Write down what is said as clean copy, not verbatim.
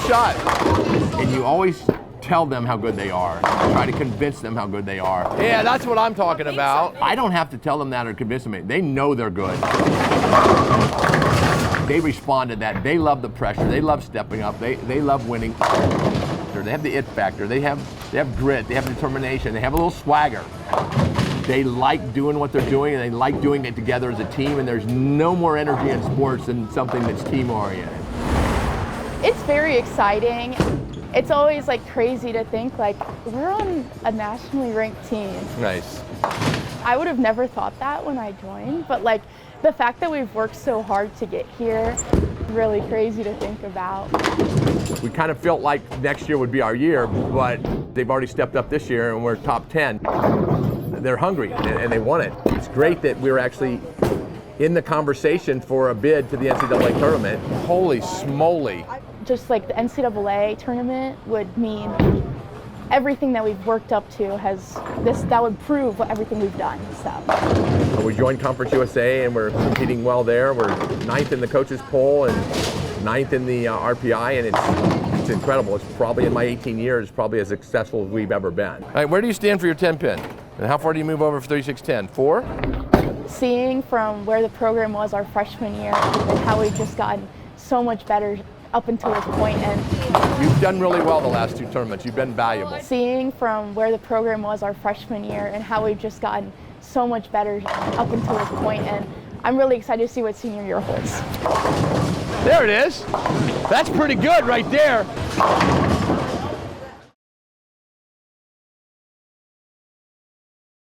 shot. And you always tell them how good they are. Try to convince them how good they are. Yeah, that's what I'm talking about. I don't have to tell them that or convince them. They know they're good. They respond to that. They love the pressure. They love stepping up. They love winning. They have the it factor. They have grit. They have determination. They have a little swagger. They like doing what they're doing, and they like doing it together as a team, and there's no more energy in sports than something that's team-oriented. It's very exciting. It's always like crazy to think like we're on a nationally ranked team. Nice. I would have never thought that when I joined, but like the fact that we've worked so hard to get here, really crazy to think about. We kind of felt like next year would be our year, but they've already stepped up this year and we're top 10. They're hungry and they want it. It's great that we're actually in the conversation for a bid to the NCAA tournament. Holy smoly. Just like the NCAA tournament would mean everything that we've worked up to that would prove everything we've done. So we joined Conference USA and we're competing well there. We're 9th in the coaches poll and 9th in the RPI, and it's incredible. It's probably, in my 18 years, probably as successful as we've ever been. All right, where do you stand for your 10 pin? And how far do you move over for 36-10? 4? Seeing from where the program was our freshman year and how we've just gotten so much better up until this point, and you've done really well the last 2 tournaments. You've been valuable. Seeing from where the program was our freshman year and how we've just gotten so much better up until this point, and I'm really excited to see what senior year holds. There it is. That's pretty good right there.